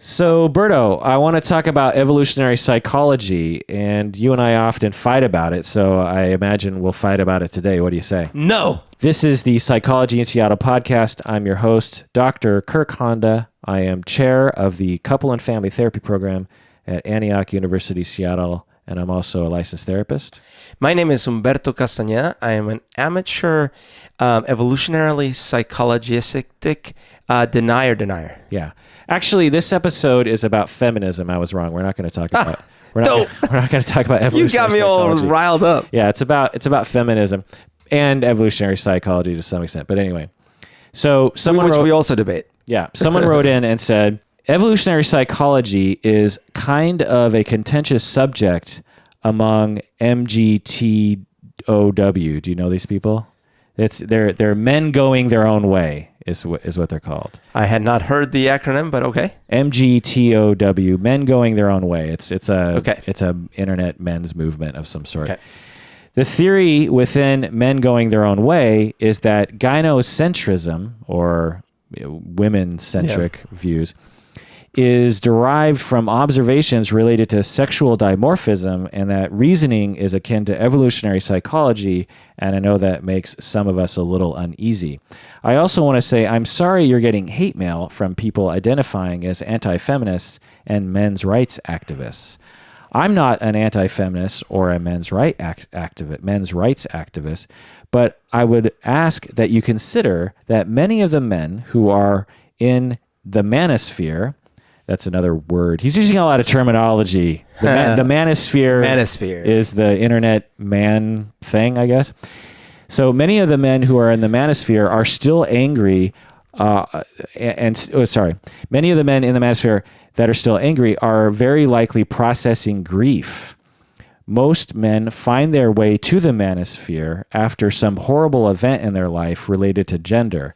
So, Berto, I want to talk about evolutionary psychology, and you and I often fight about it, so I imagine we'll fight about it today. What do you say? No. This is the Psychology in Seattle podcast. I'm your host, Dr. Kirk Honda. I am chair of the Couple and Family Therapy Program at Antioch University, Seattle, and I'm also a licensed therapist. My name is Humberto Castañeda. I am an amateur evolutionarily psychologistic denier. Yeah. Actually, this episode is about feminism. I was wrong. We're not going to talk about we're not going to talk about evolutionary You got me psychology. all riled up. Yeah, it's about feminism and evolutionary psychology to some extent. But anyway, so someone we also debate. Yeah, someone wrote in and said, evolutionary psychology is kind of a contentious subject among MGTOW. Do you know these people? They're men going their own way is what they're called. I had not heard the acronym, but okay. MGTOW, men going their own way. It's a internet men's movement of some sort. Okay. The theory within men going their own way is that gynocentrism, or women-centric views, is derived from observations related to sexual dimorphism, and that reasoning is akin to evolutionary psychology, and I know that makes some of us a little uneasy. I also want to say I'm sorry you're getting hate mail from people identifying as anti-feminists and men's rights activists. I'm not an anti-feminist or a men's rights activist, but I would ask that you consider that many of the men who are in the manosphere, that's another word. He's using a lot of terminology. The manosphere is the internet man thing, I guess. So many of the men who are in the manosphere are still angry. Many of the men in the manosphere that are still angry are very likely processing grief. Most men find their way to the manosphere after some horrible event in their life related to gender.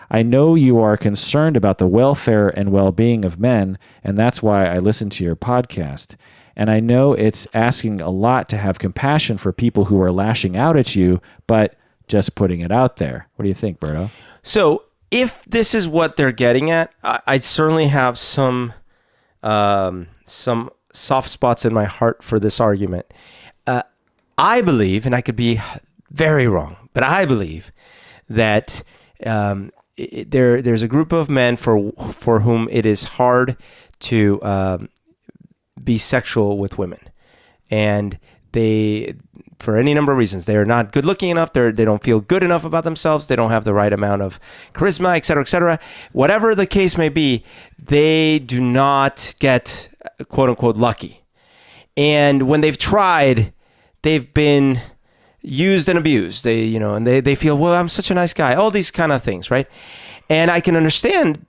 I know you are concerned about the welfare and well-being of men, and that's why I listen to your podcast. And I know it's asking a lot to have compassion for people who are lashing out at you, but just putting it out there. What do you think, Berto? So if this is what they're getting at, I certainly have some soft spots in my heart for this argument. I believe, and I could be very wrong, but I believe that there's a group of men for whom it is hard to be sexual with women, and they, for any number of reasons, they are not good looking enough. They don't feel good enough about themselves. They don't have the right amount of charisma, et cetera, et cetera. Whatever the case may be, they do not get quote unquote lucky. And when they've tried, they've been used and abused. They feel, well, I'm such a nice guy. All these kind of things, right? And I can understand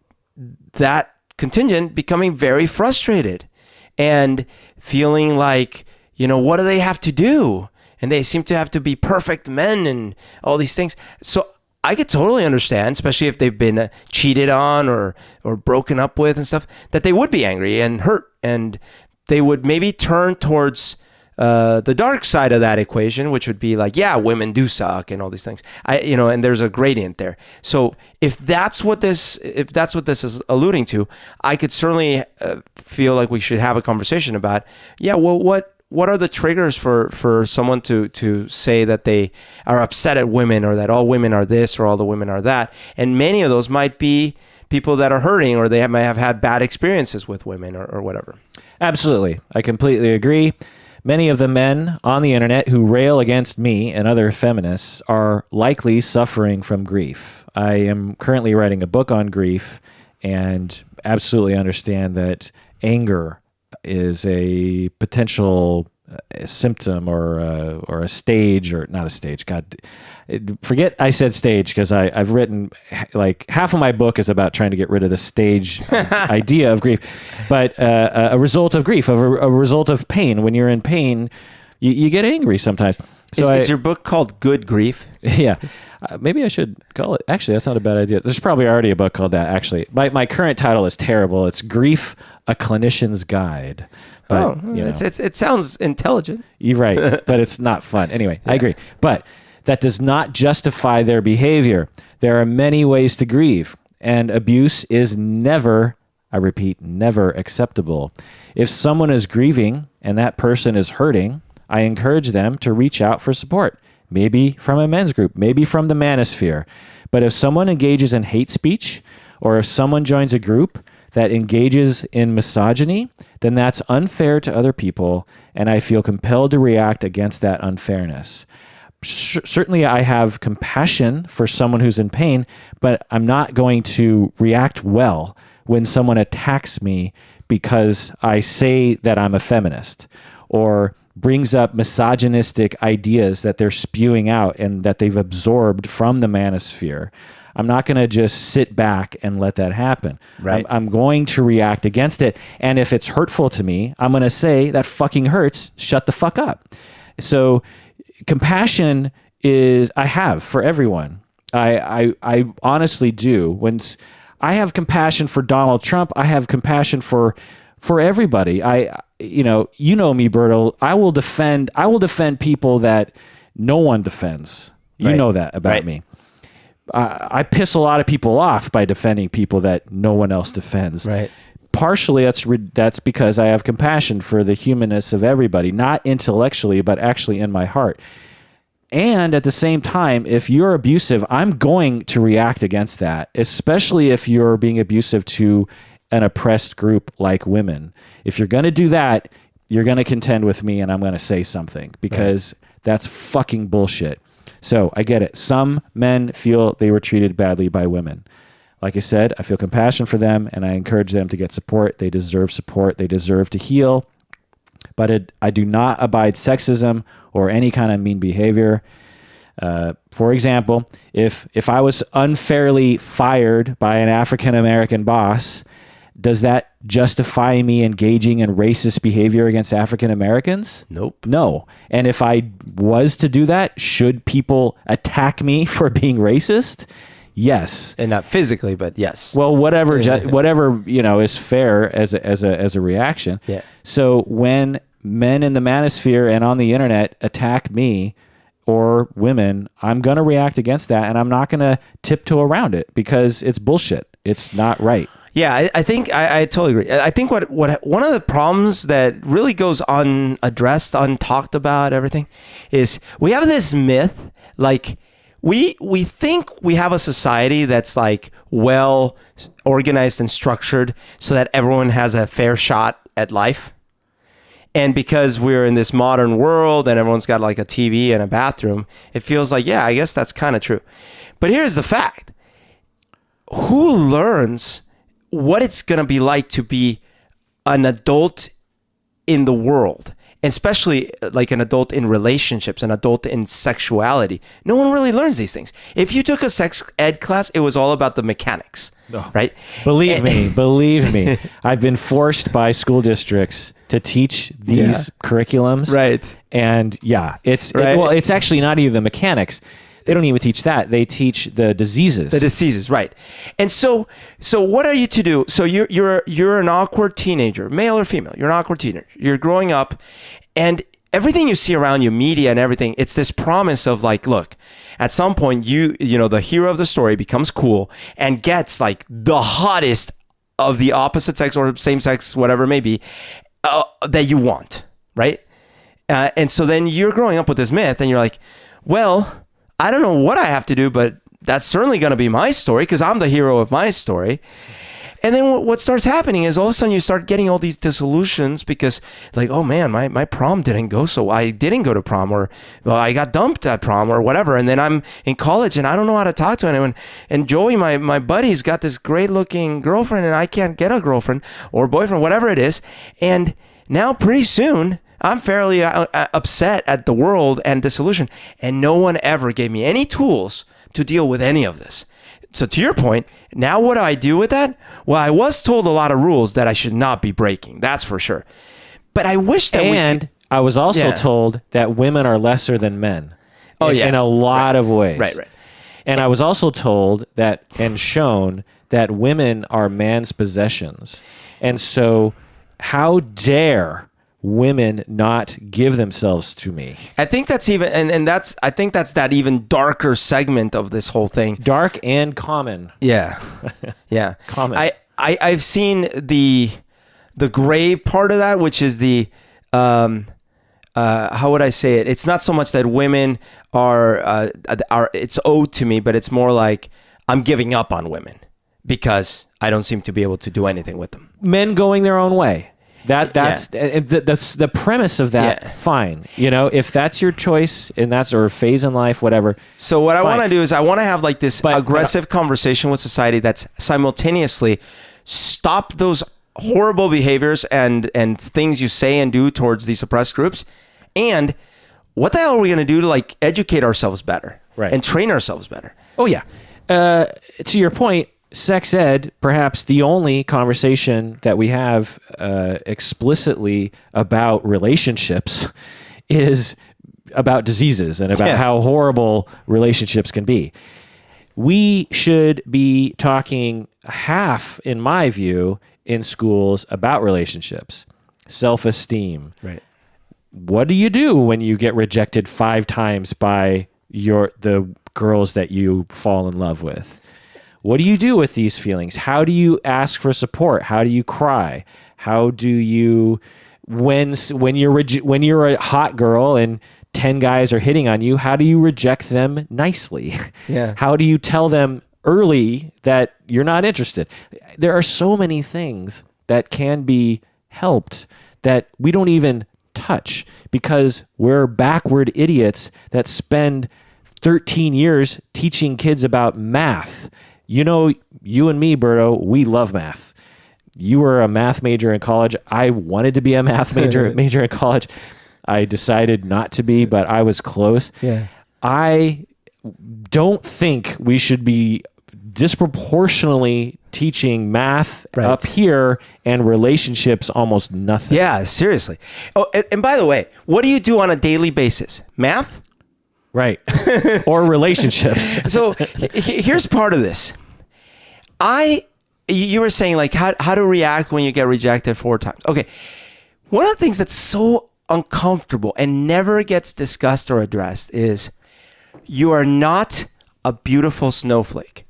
that contingent becoming very frustrated and feeling like, what do they have to do? And they seem to have to be perfect men and all these things. So I could totally understand, especially if they've been cheated on or broken up with and stuff, that they would be angry and hurt, and they would maybe turn towards the dark side of that equation, which would be like, yeah, women do suck and all these things. And there's a gradient there. So if that's what this is alluding to, I could certainly feel like we should have a conversation about, yeah, well, what are the triggers for someone to say that they are upset at women, or that all women are this or all the women are that? And many of those might be people that are hurting, or they might have had bad experiences with women or whatever. Absolutely. I completely agree. Many of the men on the internet who rail against me and other feminists are likely suffering from grief. I am currently writing a book on grief and absolutely understand that anger is a potential symptom or a stage, or not a stage. God, forget I said stage, because I've written like half of my book is about trying to get rid of the stage idea of grief, but a result of grief, a result of pain. When you're in pain, you get angry sometimes. So is your book called Good Grief? Yeah. Maybe I should call it. Actually, that's not a bad idea. There's probably already a book called that, actually. My current title is terrible. It's Grief, A Clinician's Guide. But, it sounds intelligent. You're right, but it's not fun. Anyway, yeah. I agree. But that does not justify their behavior. There are many ways to grieve, and abuse is never I repeat, never acceptable. If someone is grieving and that person is hurting, I encourage them to reach out for support, maybe from a men's group, maybe from the Manosphere. But if someone engages in hate speech, or if someone joins a group that engages in misogyny, then that's unfair to other people, and I feel compelled to react against that unfairness. Certainly, I have compassion for someone who's in pain, but I'm not going to react well when someone attacks me because I say that I'm a feminist, or brings up misogynistic ideas that they're spewing out and that they've absorbed from the Manosphere. I'm not going to just sit back and let that happen. Right. I'm going to react against it. And if it's hurtful to me, I'm going to say that fucking hurts. Shut the fuck up. So compassion is, I have for everyone. I honestly do. When I have compassion for Donald Trump, I have compassion for everybody. You know me, Berto. I will defend people that no one defends. You know that about me. I piss a lot of people off by defending people that no one else defends. Right. Partially, that's because I have compassion for the humanness of everybody, not intellectually, but actually in my heart. And at the same time, if you're abusive, I'm going to react against that, especially if you're being abusive to an oppressed group like women. If you're going to do that, you're going to contend with me and I'm going to say something, because that's fucking bullshit. So I get it. Some men feel they were treated badly by women. Like I said, I feel compassion for them and I encourage them to get support. They deserve support. They deserve to heal. But I do not abide sexism or any kind of mean behavior. For example, if I was unfairly fired by an African-American boss, does that justify me engaging in racist behavior against African Americans? Nope. No. And if I was to do that, should people attack me for being racist? Yes. And not physically, but yes. Well, whatever is fair as a reaction. Yeah. So when men in the Manosphere and on the internet attack me or women, I'm going to react against that, and I'm not going to tiptoe around it because it's bullshit. It's not right. Yeah, I think I totally agree. I think what one of the problems that really goes unaddressed, untalked about, everything, is we have this myth, like we think we have a society that's like well organized and structured so that everyone has a fair shot at life. And because we're in this modern world and everyone's got like a TV and a bathroom, it feels like, yeah, I guess that's kind of true. But here's the fact. Who learns what it's going to be like to be an adult in the world, especially like an adult in relationships, an adult in sexuality? No one really learns these things. If you took a sex ed class, it was all about the mechanics, right? Believe me, I've been forced by school districts to teach these curriculums. Right. And it's actually not even the mechanics. They don't even teach that. They teach the diseases. The diseases, right. And so what are you to do? So you're an awkward teenager, male or female. You're an awkward teenager. You're growing up, and everything you see around you, media and everything, it's this promise of like, look, at some point you know the hero of the story becomes cool and gets like the hottest of the opposite sex or same sex, whatever it may be, that you want, right? And so then you're growing up with this myth, and you're like, well, I don't know what I have to do, but that's certainly going to be my story because I'm the hero of my story. And then what starts happening is all of a sudden you start getting all these disillusions because like, oh man, my prom didn't go so I didn't go to prom, or well, I got dumped at prom or whatever. And then I'm in college and I don't know how to talk to anyone. And Joey, my buddy's got this great looking girlfriend and I can't get a girlfriend or boyfriend, whatever it is. And now pretty soon I'm fairly upset at the world and disillusioned, and no one ever gave me any tools to deal with any of this. So to your point, now what do I do with that? Well, I was told a lot of rules that I should not be breaking. That's for sure. But I wish that I was also told that women are lesser than men. In a lot of ways. Right. And I was also told that and shown that women are man's possessions. And so how dare women not give themselves to me? I think that's even, I think that's that even darker segment of this whole thing. Dark and common. Yeah. Yeah. Common. I've seen the gray part of that, which is the how would I say it? It's not so much that women are it's owed to me, but it's more like I'm giving up on women because I don't seem to be able to do anything with them. Men going their own way. That's the premise of that. Yeah. Fine. You know, if that's your choice and that's or phase in life, whatever. So what I want to do is I want to have like this But aggressive conversation with society that's simultaneously stop those horrible behaviors and things you say and do towards these oppressed groups. And what the hell are we going to do to like educate ourselves better and train ourselves better? Oh yeah. To your point, sex ed, perhaps the only conversation that we have explicitly about relationships is about diseases and about how horrible relationships can be. We should be talking half, in my view, in schools about relationships, self-esteem. Right. What do you do when you get rejected 5 times by the girls that you fall in love with? What do you do with these feelings? How do you ask for support? How do you cry? How do you when you're a hot girl and 10 guys are hitting on you, how do you reject them nicely? Yeah. How do you tell them early that you're not interested? There are so many things that can be helped that we don't even touch because we're backward idiots that spend 13 years teaching kids about math. You know, you and me, Berto, we love math. You were a math major in college. I wanted to be a math major in college. I decided not to be, but I was close. Yeah. I don't think we should be disproportionately teaching math up here and relationships almost nothing. Yeah, seriously. Oh, and by the way, what do you do on a daily basis? Math? Right. Or relationships. So here's part of this. You were saying like how to react when you get rejected 4 times. Okay. One of the things that's so uncomfortable and never gets discussed or addressed is you are not a beautiful snowflake.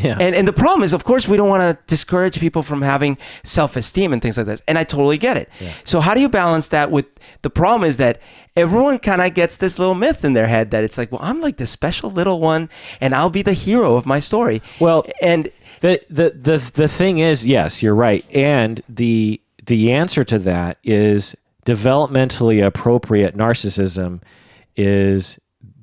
Yeah. And the problem is, of course, we don't want to discourage people from having self-esteem and things like that. And I totally get it. Yeah. So how do you balance that with the problem is that everyone kind of gets this little myth in their head that it's like, well, I'm like the special little one and I'll be the hero of my story. Well, and the thing is, yes, you're right. And the answer to that is developmentally appropriate narcissism is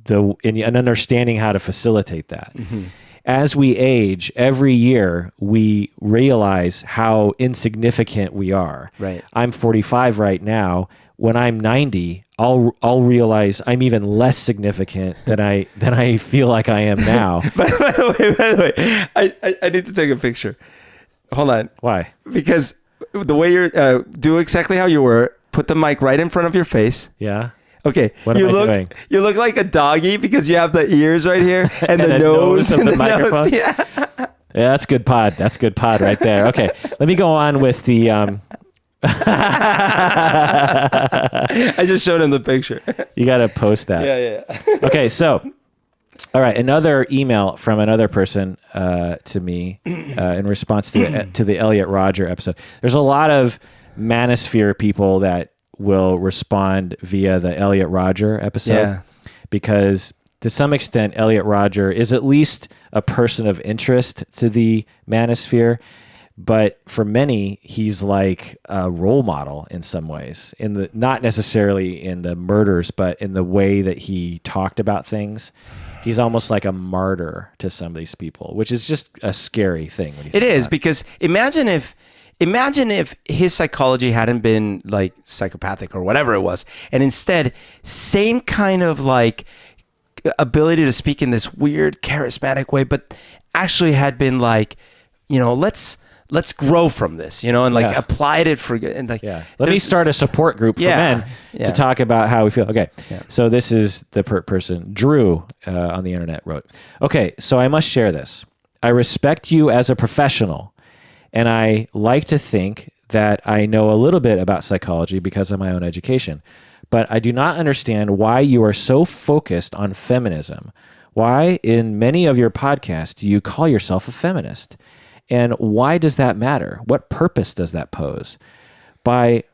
an understanding how to facilitate that. Mm-hmm. As we age, every year we realize how insignificant we are. Right. I'm 45 right now. When I'm 90, I'll realize I'm even less significant than I feel like I am now. By the way, I need to take a picture. Hold on. Why? Because the way you're do exactly how you were. Put the mic right in front of your face. Yeah. Okay, what am I doing? You look like a doggy because you have the ears right here and the nose of the microphone. Nose, yeah, that's good pod. That's good pod right there. Okay, let me go on with the. I just showed him the picture. You got to post that. Yeah. Okay, so, all right, another email from another person to me in response to the Elliot Rodger episode. There's a lot of Manosphere people that will respond via the Elliot Rodger episode because to some extent Elliot Rodger is at least a person of interest to the Manosphere, but for many he's like a role model in some ways, in the not necessarily in the murders but in the way that he talked about things. He's almost like a martyr to some of these people, which is just a scary thing when you think it is about it. Because imagine if his psychology hadn't been like psychopathic or whatever it was, and instead same kind of like ability to speak in this weird charismatic way, but actually had been like, you know, let's grow from this, you know, and like applied it for good. And like, let me start a support group for men to talk about how we feel. Okay. Yeah. So this is the person, Drew on the internet wrote, okay, so I must share this. I respect you as a professional. And I like to think that I know a little bit about psychology because of my own education. But I do not understand why you are so focused on feminism. Why, in many of your podcasts, do you call yourself a feminist? And why does that matter? What purpose does that pose? But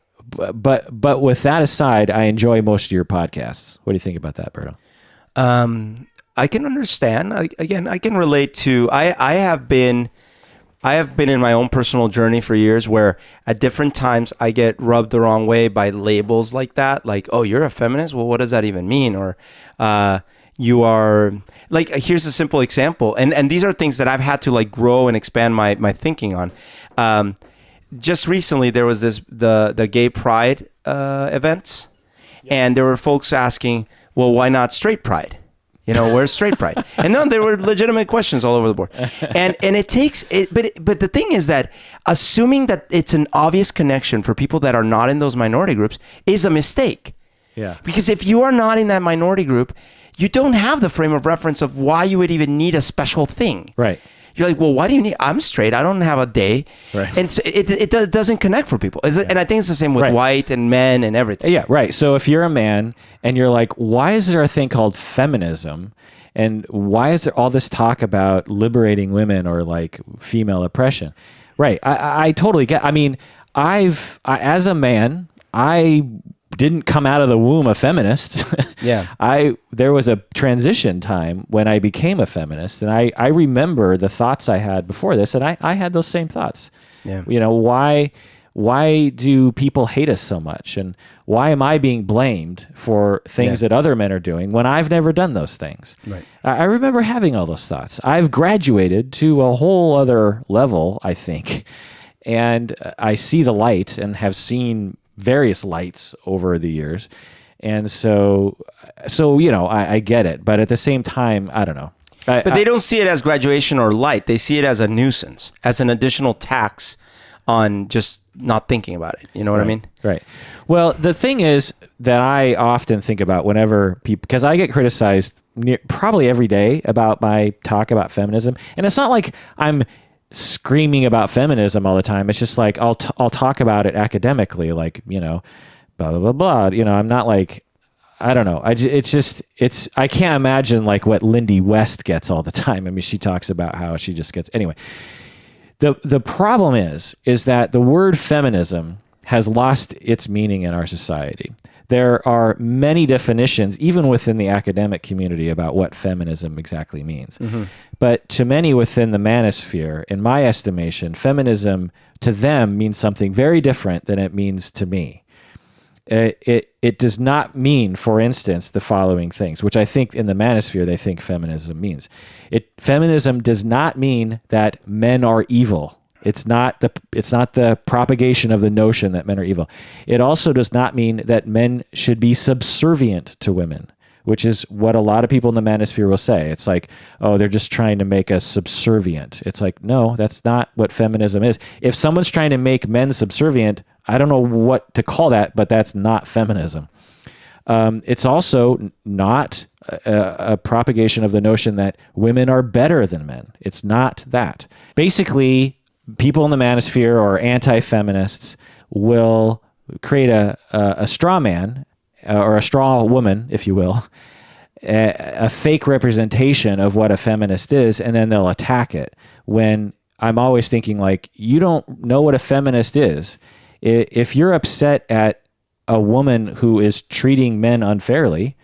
with that aside, I enjoy most of your podcasts. What do you think about that, Berto? I can understand. I can relate to. I have been in my own personal journey for years where at different times I get rubbed the wrong way by labels like that. Like, oh, you're a feminist? Well, what does that even mean? Or you are, like, here's a simple example. And these are things that I've had to like grow and expand my thinking on. Just recently, there was the gay pride events. Yep. And there were folks asking, well, why not straight pride? You know, where's straight pride? And then there were legitimate questions all over the board. And it takes it, but the thing is that assuming that it's an obvious connection for people that are not in those minority groups is a mistake. Yeah. Because if you are not in that minority group, you don't have the frame of reference of why you would even need a special thing. Right. You're like, well, why do you need? I'm straight. I don't have a day. Right. And so it doesn't connect for people. Yeah. And I think it's the same with white and men and everything. Yeah, right. So if you're a man and you're like, why is there a thing called feminism? And why is there all this talk about liberating women or like female oppression? Right. I totally get. I mean, as a man, I didn't come out of the womb a feminist. Yeah. There was a transition time when I became a feminist, and I remember the thoughts I had before this, and I had those same thoughts. Yeah. You know, why do people hate us so much? And why am I being blamed for things that other men are doing when I've never done those things? Right. I remember having all those thoughts. I've graduated to a whole other level, I think, and I see the light and have seen various lights over the years. And so you know, I get it. But at the same time, I don't know. But they don't see it as graduation or light. They see it as a nuisance, as an additional tax on just not thinking about it. You know what I mean? Right. Well, the thing is that I often think about whenever people, because I get criticized probably every day about my talk about feminism. And it's not like I'm screaming about feminism all the time. It's just like I'll talk about it academically, like, you know, blah blah blah blah. You know, I'm not like, I don't know. I can't imagine like what Lindy West gets all the time. I mean, she talks about how she just gets anyway. The problem is that the word feminism has lost its meaning in our society. There are many definitions, even within the academic community, about what feminism exactly means. Mm-hmm. But to many within the manosphere, in my estimation, feminism to them means something very different than it means to me. It does not mean, for instance, the following things, which I think in the manosphere they think feminism means. Feminism does not mean that men are evil. It's not the propagation of the notion that men are evil. It also does not mean that men should be subservient to women, which is what a lot of people in the manosphere will say. It's like, oh, they're just trying to make us subservient. It's like, no, that's not what feminism is. If someone's trying to make men subservient, I don't know what to call that, but that's not feminism. It's also not a propagation of the notion that women are better than men. It's not that. Basically, people in the manosphere or anti-feminists will create a straw man or a straw woman, if you will, a fake representation of what a feminist is, and then they'll attack it. When I'm always thinking, like, you don't know what a feminist is. If you're upset at a woman who is treating men unfairly,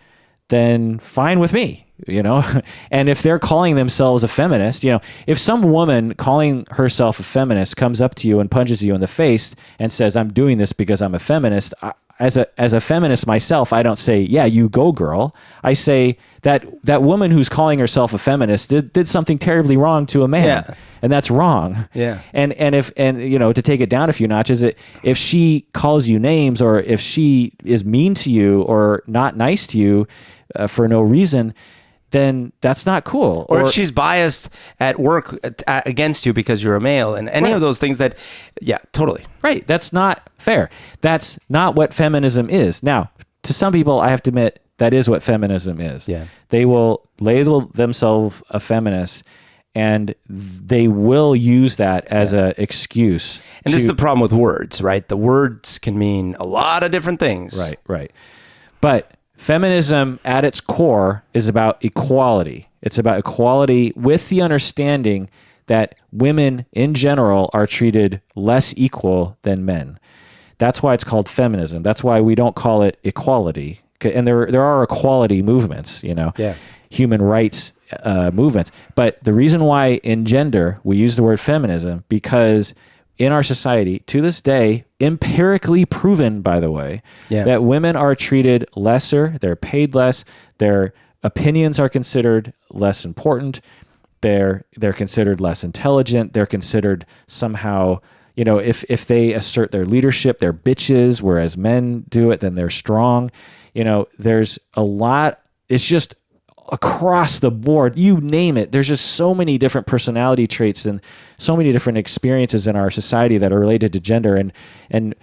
then fine with me, you know? And if they're calling themselves a feminist, you know, if some woman calling herself a feminist comes up to you and punches you in the face and says, I'm doing this because I'm a feminist, as a feminist myself, I don't say, yeah, you go, girl. I say that woman who's calling herself a feminist did something terribly wrong to a man. Yeah. And that's wrong. Yeah. And you know, to take it down a few notches, if she calls you names or if she is mean to you or not nice to you for no reason, then that's not cool. Or if she's biased at work against you because you're a male and any of those things that, yeah, totally. Right. That's not fair. That's not what feminism is. Now, to some people, I have to admit, that is what feminism is. Yeah. They will label themselves a feminist and they will use that as an excuse. And this is the problem with words, right? The words can mean a lot of different things. Right. But feminism at its core is about equality. It's about equality with the understanding that women in general are treated less equal than men. That's why it's called feminism. That's why we don't call it equality. And there are equality movements, human rights movements. But the reason why in gender we use the word feminism, because in our society, to this day, empirically proven, by the way, that women are treated lesser, they're paid less, their opinions are considered less important, they're considered less intelligent, they're considered somehow, if they assert their leadership, they're bitches, whereas men do it, then they're strong. There's a lot, it's just across the board, you name it. There's just so many different personality traits and so many different experiences in our society that are related to gender, and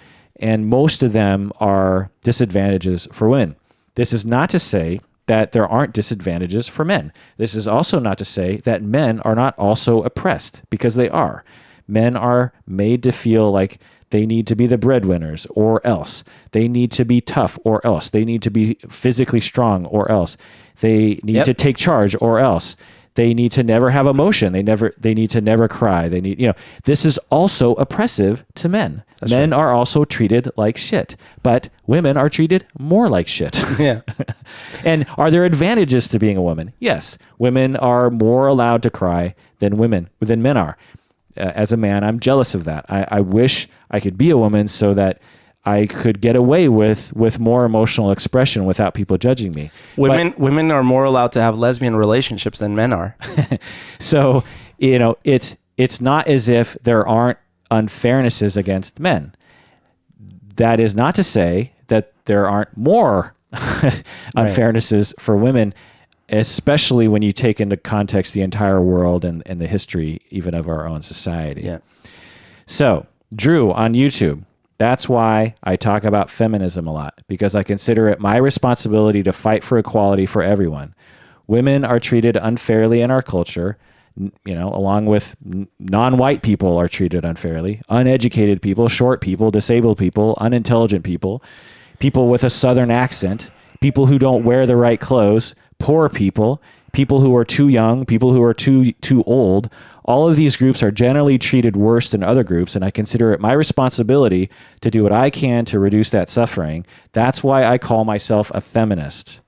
most of them are disadvantages for women. This is not to say that there aren't disadvantages for men. This is also not to say that men are not also oppressed, because they are. Men are made to feel like they need to be the breadwinners, or else. They need to be tough, or else. They need to be physically strong, or else. They need to take charge, or else. They need to never have emotion. They need to never cry. They need, this is also oppressive to men. That's men right. are also treated like shit, but women are treated more like shit. Yeah. And are there advantages to being a woman? Yes. Women are more allowed to cry than men are. As a man, I'm jealous of that. I wish I could be a woman so that I could get away with more emotional expression without people judging me. Women are more allowed to have lesbian relationships than men are. So, it's not as if there aren't unfairnesses against men. That is not to say that there aren't more unfairnesses for women, especially when you take into context the entire world and the history even of our own society. Yeah. So, Drew on YouTube, that's why I talk about feminism a lot, because I consider it my responsibility to fight for equality for everyone. Women are treated unfairly in our culture, along with non-white people are treated unfairly, uneducated people, short people, disabled people, unintelligent people, people with a southern accent, people who don't wear the right clothes, poor people, people who are too young, people who are too old. All of these groups are generally treated worse than other groups, and I consider it my responsibility to do what I can to reduce that suffering. That's why I call myself a feminist.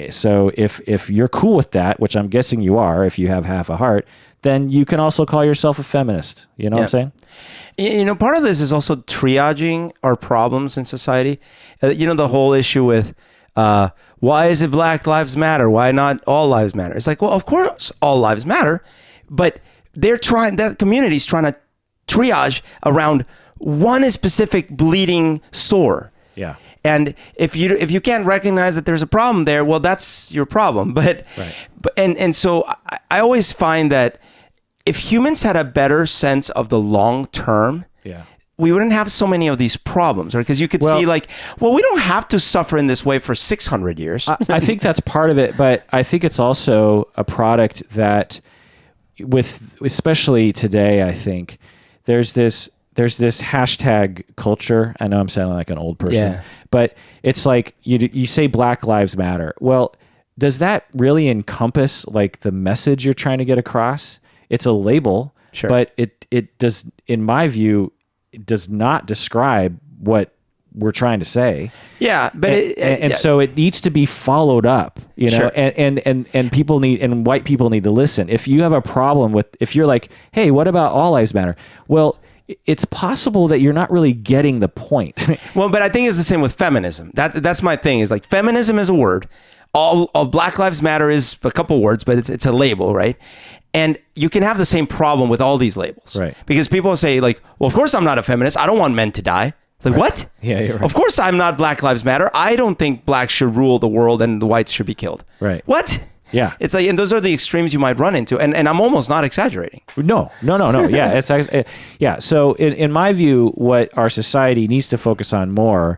So if you're cool with that, which I'm guessing you are, if you have half a heart, then you can also call yourself a feminist. You know what I'm saying? Part of this is also triaging our problems in society. The whole issue with why is it Black Lives Matter? Why not all lives matter? It's like, well, of course all lives matter, but that community's trying to triage around one specific bleeding sore. Yeah. And if you can't recognize that there's a problem there, well, that's your problem. So I always find that if humans had a better sense of the long term, we wouldn't have so many of these problems, right? Because you could see we don't have to suffer in this way for 600 years. I think that's part of it, but I think it's also a product that especially today, I think there's this hashtag culture. I know I'm sounding like an old person, but it's like you say Black Lives Matter. Well, does that really encompass like the message you're trying to get across? It's a label, but it does, in my view, it does not describe what we're trying to say. Yeah, but so it needs to be followed up, and people and white people need to listen. If you have a problem if you're like, hey, what about all lives matter? Well, it's possible that you're not really getting the point. Well, but I think it's the same with feminism. That's my thing, is like feminism is a word. All Black Lives Matter is a couple words, but it's a label, right? And you can have the same problem with all these labels. Right. Because people say like, well, of course I'm not a feminist. I don't want men to die. It's like, what? Yeah, you're right. Of course I'm not Black Lives Matter. I don't think blacks should rule the world and the whites should be killed. Right. What? Yeah. It's like, and those are the extremes you might run into. And I'm almost not exaggerating. No. Yeah. It's yeah. So in my view, what our society needs to focus on more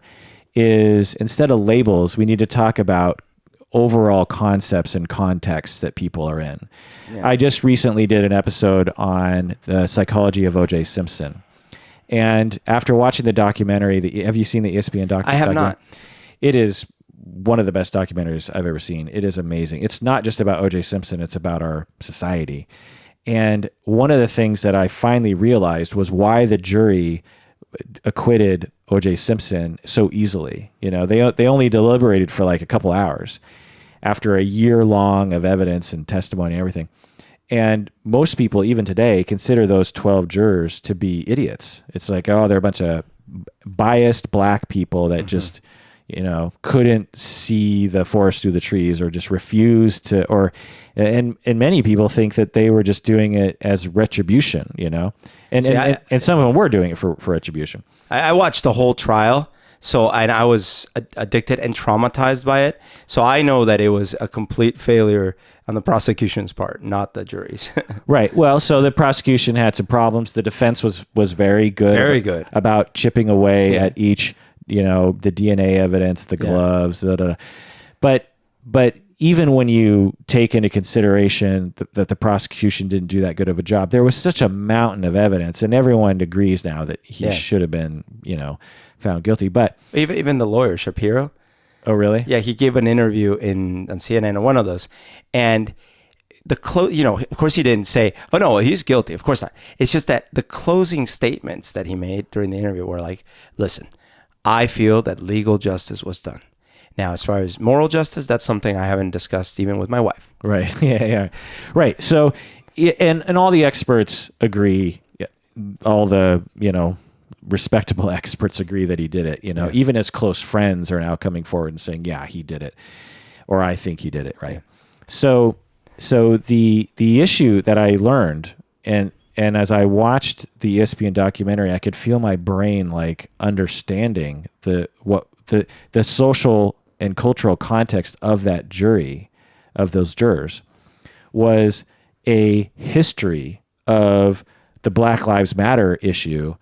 is, instead of labels, we need to talk about overall concepts and contexts that people are in. Yeah. I just recently did an episode on the psychology of O.J. Simpson. And after watching the documentary, have you seen the ESPN documentary? I have not. It is one of the best documentaries I've ever seen. It is amazing. It's not just about O.J. Simpson. It's about our society. And one of the things that I finally realized was why the jury acquitted O.J. Simpson so easily. You know, they only deliberated for like a couple hours after a year long of evidence and testimony and everything. And most people, even today, consider those 12 jurors to be idiots. It's like, oh, they're a bunch of biased black people that just, you know, couldn't see the forest through the trees, or just refused to, and many people think that they were just doing it as retribution, you know, and some of them were doing it for retribution. I watched the whole trial. So I was addicted and traumatized by it. So I know that it was a complete failure on the prosecution's part, not the jury's. Right. Well, so the prosecution had some problems. The defense was very good. Very good. About chipping away at each, you know, the DNA evidence, the gloves, But even when you take into consideration that the prosecution didn't do that good of a job, there was such a mountain of evidence, and everyone agrees now that he should have been, you know, found guilty. But even the lawyer Shapiro. Oh, really? Yeah, he gave an interview on CNN or one of those, and you know, of course he didn't say, "Oh no, he's guilty." Of course not. It's just that the closing statements that he made during the interview were like, "Listen, I feel that legal justice was done. Now, as far as moral justice, that's something I haven't discussed even with my wife." Right. Yeah. Right. So, and all the experts agree. All the, you know, respectable experts agree that he did it. You know, even his close friends are now coming forward and saying, "Yeah, he did it," or "I think he did it." Right. Yeah. So the issue that I learned, and as I watched the ESPN documentary, I could feel my brain like understanding the social and cultural context of that jury, of those jurors, was a history of the Black Lives Matter issue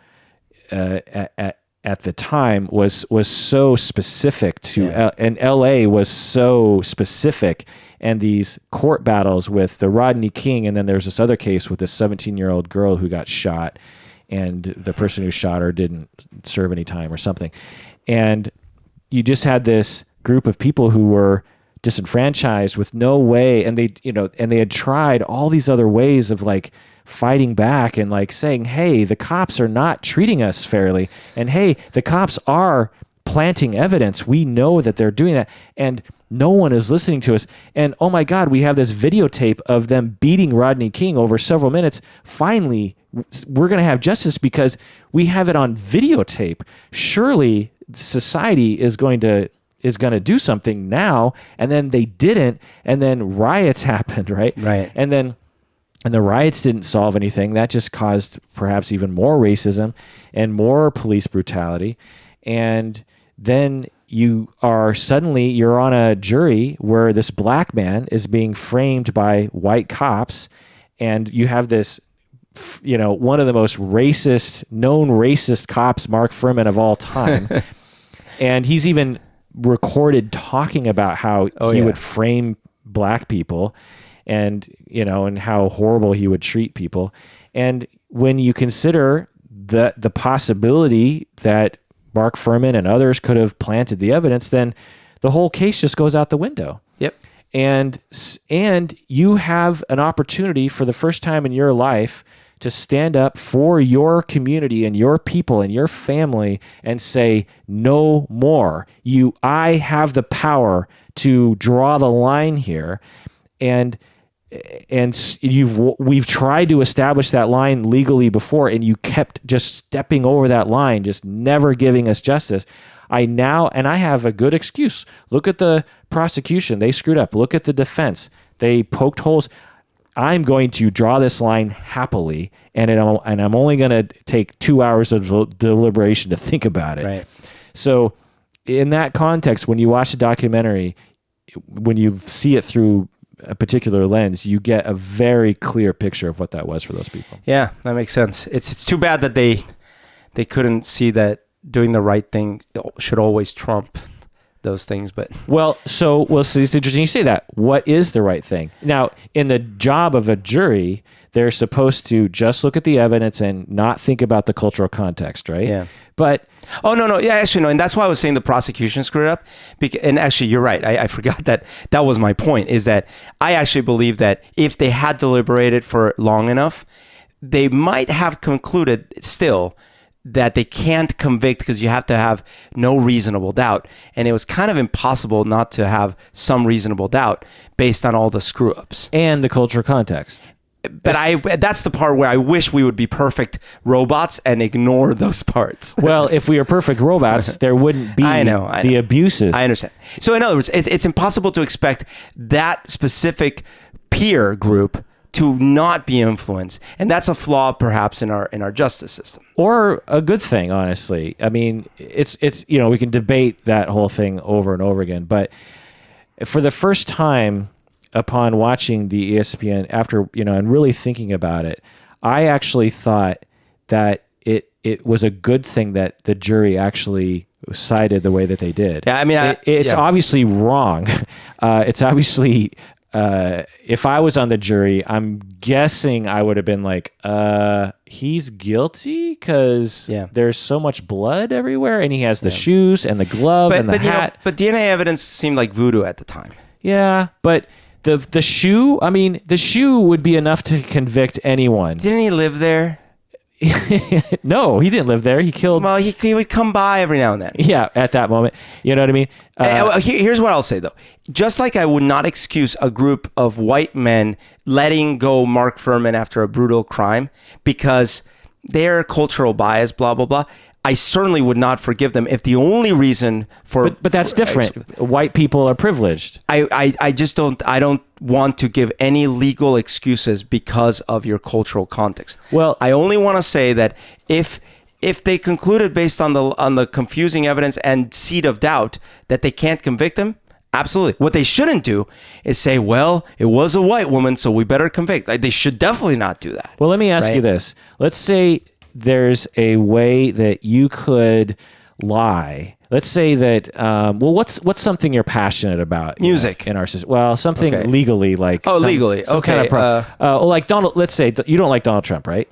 at the time was so specific to, and LA was so specific, and these court battles with the Rodney King, and then there's this other case with this 17-year-old girl who got shot, and the person who shot her didn't serve any time or something. And you just had this group of people who were disenfranchised with no way, and they had tried all these other ways of like fighting back and like saying, "Hey, the cops are not treating us fairly, and hey, the cops are planting evidence. We know that they're doing that, and no one is listening to us. And oh my God, we have this videotape of them beating Rodney King over several minutes. Finally, we're going to have justice because we have it on videotape. Surely society is going to do something now." And then they didn't, and then riots happened, right? Right. And the riots didn't solve anything. That just caused perhaps even more racism and more police brutality. And then you're on a jury where this black man is being framed by white cops, and you have this, you know, one of the most known racist cops, Mark Furman, of all time. And he's even recorded talking about how he would frame black people, and, you know, and how horrible he would treat people. And when you consider the possibility that Mark Furman and others could have planted the evidence, then the whole case just goes out the window. Yep. And you have an opportunity for the first time in your life to stand up for your community and your people and your family and say, "No more. I have the power to draw the line here." And we've tried to establish that line legally before, and you kept just stepping over that line, just never giving us justice. I have a good excuse. Look at the prosecution. They screwed up. Look at the defense. They poked holes. I'm going to draw this line happily, and I'm only going to take 2 hours of deliberation to think about it. Right. So in that context, when you watch the documentary, when you see it through a particular lens, you get a very clear picture of what that was for those people. Yeah, that makes sense. It's too bad that they couldn't see that doing the right thing should always trump those things. But so it's interesting you say that. What is the right thing? Now, in the job of a jury, they're supposed to just look at the evidence and not think about the cultural context, right? Yeah. But no. Yeah, actually, no. And that's why I was saying the prosecution screwed up. And actually, you're right. I forgot that was my point, is that I actually believe that if they had deliberated for long enough, they might have concluded still that they can't convict because you have to have no reasonable doubt. And it was kind of impossible not to have some reasonable doubt based on all the screw ups. and the cultural context. But that's the part where I wish we would be perfect robots and ignore those parts. Well, if we were perfect robots, there wouldn't be I know. the abuses. I understand. So in other words, it's impossible to expect that specific peer group to not be influenced, and that's a flaw perhaps in our justice system. Or a good thing, honestly. I mean, it's we can debate that whole thing over and over again, but for the first time upon watching the ESPN after, and really thinking about it, I actually thought that it was a good thing that the jury actually sided the way that they did. Yeah, I mean, it's obviously wrong. It's obviously, if I was on the jury, I'm guessing I would have been like, he's guilty because there's so much blood everywhere, and he has the shoes and the glove and the hat. But DNA evidence seemed like voodoo at the time. Yeah, but the shoe, I mean, the shoe would be enough to convict anyone. Didn't he live there? No, he didn't live there. He killed. Well, he would come by every now and then. Yeah, at that moment. You know what I mean? Here's what I'll say, though. Just like I would not excuse a group of white men letting go Mark Fuhrman after a brutal crime because their cultural bias, blah, blah, blah, I certainly would not forgive them if the only reason for... But that's different. White people are privileged. I just don't... I don't want to give any legal excuses because of your cultural context. Well, I only want to say that if they concluded based on the confusing evidence and seed of doubt that they can't convict him, absolutely. What they shouldn't do is say, well, it was a white woman, so we better convict. They should definitely not do that. Well, let me ask you this. Let's say there's a way that you could lie. Let's say that, what's something you're passionate about? Music. In our system. Well, something legally, like... legally. Some Okay. kind of like Donald, let's say you don't like Donald Trump, right?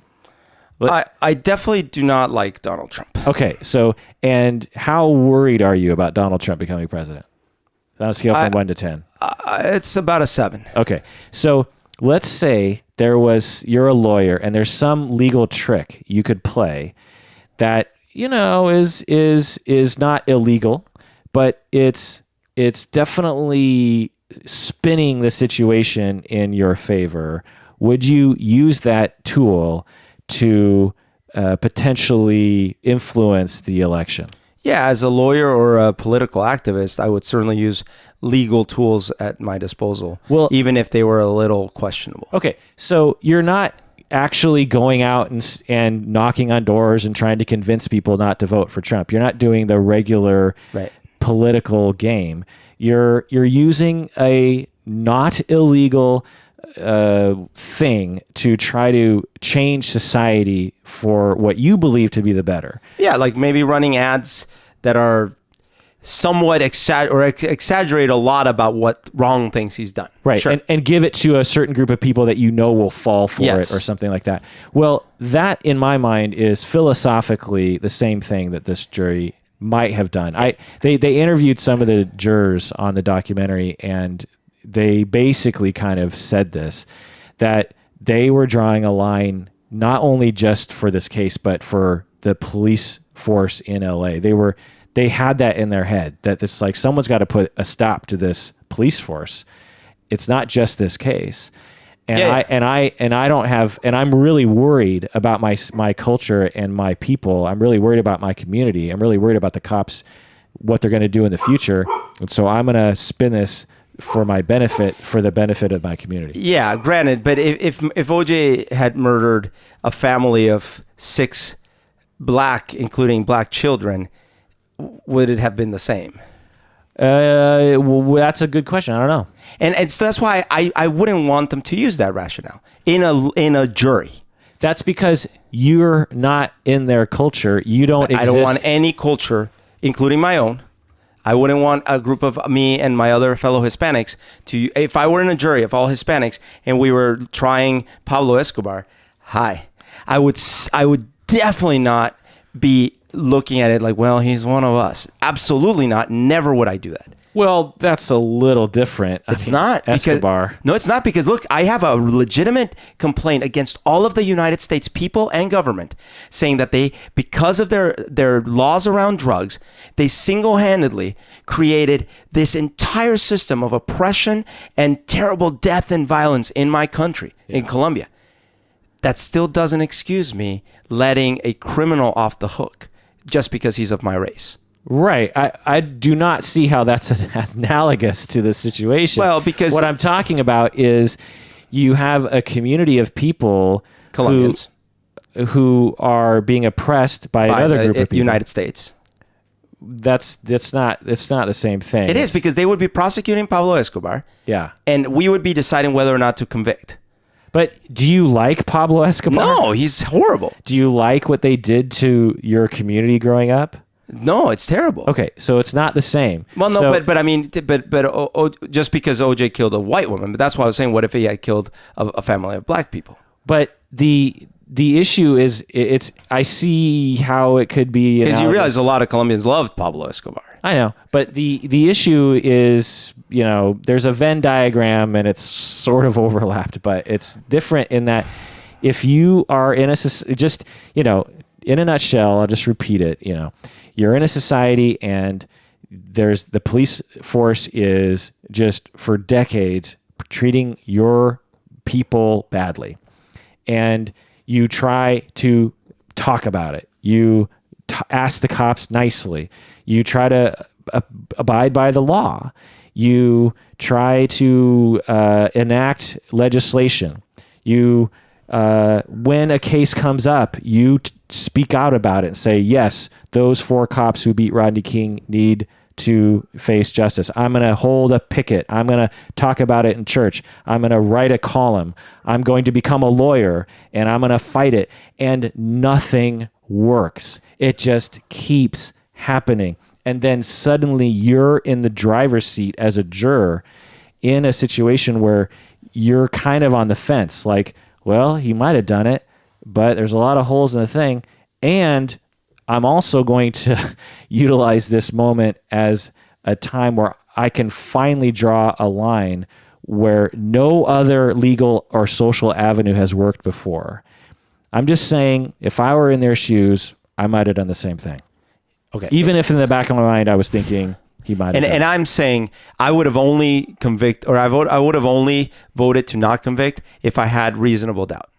I definitely do not like Donald Trump. Okay, so, and how worried are you about Donald Trump becoming president? On a scale from 1 to 10. It's about a 7. Okay, so let's say you're a lawyer and there's some legal trick you could play that, is not illegal, but it's definitely spinning the situation in your favor. Would you use that tool to potentially influence the election? Yeah, as a lawyer or a political activist, I would certainly use legal tools at my disposal, even if they were a little questionable. Okay, so you're not actually going out and knocking on doors and trying to convince people not to vote for Trump. You're not doing the regular political game. You're using a not illegal thing to try to change society for what you believe to be the better. Yeah, like maybe running ads that are somewhat exaggerate a lot about what wrong things he's done. Right, sure. and give it to a certain group of people that will fall for it or something like that. Well, that in my mind is philosophically the same thing that this jury might have done. They interviewed some of the jurors on the documentary, and they basically kind of said this, that they were drawing a line not only just for this case, but for the police force in LA. They had that in their head, that this, like, someone's got to put a stop to this police force. It's not just this case. And I'm really worried about my culture and my people. I'm really worried about my community. I'm really worried about the cops, what they're going to do in the future. And so I'm going to spin this for my benefit, for the benefit of my community. Yeah, granted, but if OJ had murdered a family of 6 including black children, would it have been the same? Well, that's a good question. I don't know. And so that's why I wouldn't want them to use that rationale in a jury. That's because you're not in their culture. You don't exist. I don't want any culture, including my own. I wouldn't want a group of me and my other fellow Hispanics to, if I were in a jury of all Hispanics and we were trying Pablo Escobar, I would definitely not be looking at it like, well, he's one of us. Absolutely not. Never would I do that. Well, that's a little different. It's not. Escobar. No, it's not, because look, I have a legitimate complaint against all of the United States people and government saying that they, because of their laws around drugs, they single-handedly created this entire system of oppression and terrible death and violence in my country, in Colombia. That still doesn't excuse me letting a criminal off the hook just because he's of my race. Right. I do not see how that's analogous to the situation. Well, because what I'm talking about is you have a community of people, Colombians, who are being oppressed by another group of people. United States. It's not the same thing. It is, because they would be prosecuting Pablo Escobar. Yeah. And we would be deciding whether or not to convict. But do you like Pablo Escobar? No, he's horrible. Do you like what they did to your community growing up? No, it's terrible. Okay, so it's not the same. Well, no, but I mean, just because OJ killed a white woman, but that's why I was saying, what if he had killed a family of black people? But the issue is, I see how it could be, because you realize a lot of Colombians loved Pablo Escobar. I know, but the issue is, there's a Venn diagram and it's sort of overlapped, but it's different in that if you are in in a nutshell, I'll just repeat it, you're in a society and the police force is just for decades treating your people badly. And you try to talk about it. You ask the cops nicely. You try to abide by the law. You try to enact legislation. You, when a case comes up, you speak out about it and say, yes, those 4 cops who beat Rodney King need to face justice. I'm going to hold a picket. I'm going to talk about it in church. I'm going to write a column. I'm going to become a lawyer and I'm going to fight it. And nothing works. It just keeps happening. And then suddenly you're in the driver's seat as a juror in a situation where you're kind of on the fence. Like, well, he might have done it, but there's a lot of holes in the thing. And I'm also going to utilize this moment as a time where I can finally draw a line where no other legal or social avenue has worked before. I'm just saying, if I were in their shoes, I might have done the same thing. Okay. Even if in the back of my mind I was thinking he might have. And I'm saying I would have only I would have only voted to not convict if I had reasonable doubt.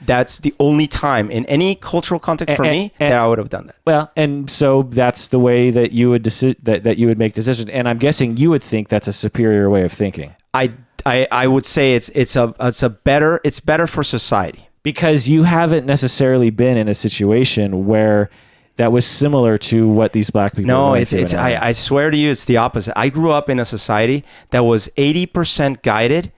That's the only time in any cultural context for me that I would have done that. Well, and so that's the way that you would that you would make decisions. And I'm guessing you would think that's a superior way of thinking. I would say it's better for society. Because you haven't necessarily been in a situation where that was similar to what these black people. No, I swear to you, it's the opposite. I grew up in a society that was 80% guided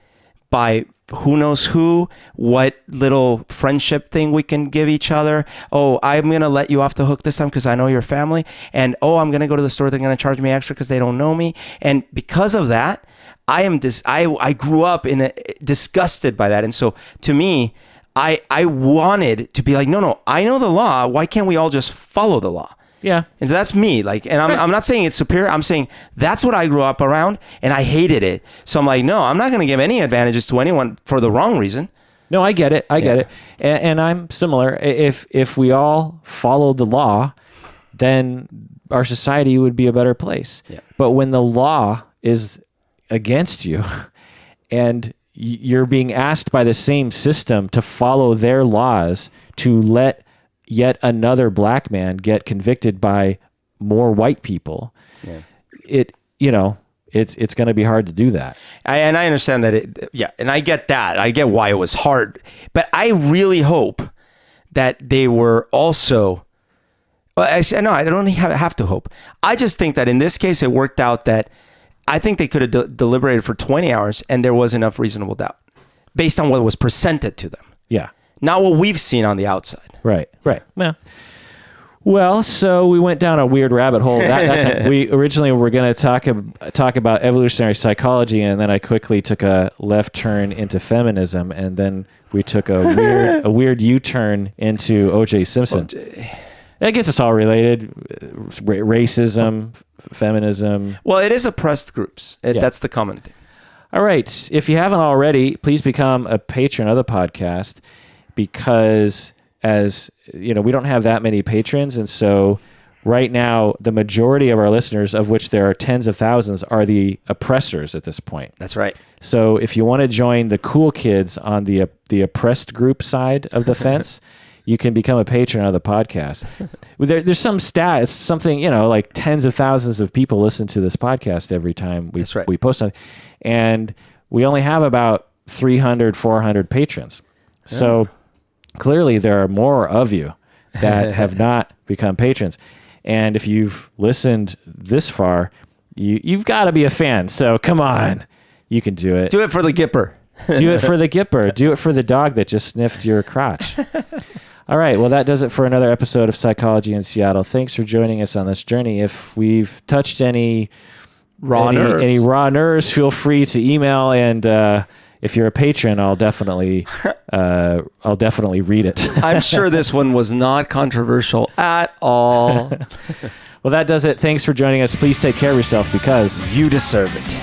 by who knows who, what little friendship thing we can give each other. Oh, I'm going to let you off the hook this time because I know your family. And oh, I'm going to go to the store. They're going to charge me extra because they don't know me. And because of that, I grew up disgusted by that. And so to me, I wanted to be like, no, I know the law. Why can't we all just follow the law? Yeah. And so that's me. Like, and I'm not saying it's superior. I'm saying that's what I grew up around and I hated it. So I'm like, no, I'm not going to give any advantages to anyone for the wrong reason. No, I get it. I get it. And I'm similar. If we all followed the law, then our society would be a better place. Yeah. But when the law is against you and you're being asked by the same system to follow their laws to let yet another black man get convicted by more white people, it's going to be hard to do that. And I understand that. And I get that. I get why it was hard. But I really hope that they were also... Well, actually, no, I don't have to hope. I just think that in this case, it worked out that I think they could have deliberated for 20 hours and there was enough reasonable doubt based on what was presented to them. Yeah. Not what we've seen on the outside. Right. Well, Well, so we went down a weird rabbit hole. That time. We originally were going to talk about evolutionary psychology, and then I quickly took a left turn into feminism, and then we took a weird U-turn into O.J. Simpson. I guess it's all related. Racism, feminism. Well, it is oppressed groups. That's the common thing. All right. If you haven't already, please become a patron of the podcast, because as you know, we don't have that many patrons. And so right now, the majority of our listeners, of which there are tens of thousands, are the oppressors at this point. That's right. So if you want to join the cool kids on the oppressed group side of the fence, you can become a patron of the podcast. There's some stats, something, like tens of thousands of people listen to this podcast every time we post something. And we only have about 300, 400 patrons. So clearly there are more of you that have not become patrons. And if you've listened this far, you've got to be a fan. So come on, you can do it. Do it for the Gipper. Do it for the Gipper. Do it for the dog that just sniffed your crotch. All right. Well, that does it for another episode of Psychology in Seattle. Thanks for joining us on this journey. If we've touched any raw nerves, feel free to email. And if you're a patron, I'll definitely read it. I'm sure this one was not controversial at all. Well, that does it. Thanks for joining us. Please take care of yourself, because you deserve it.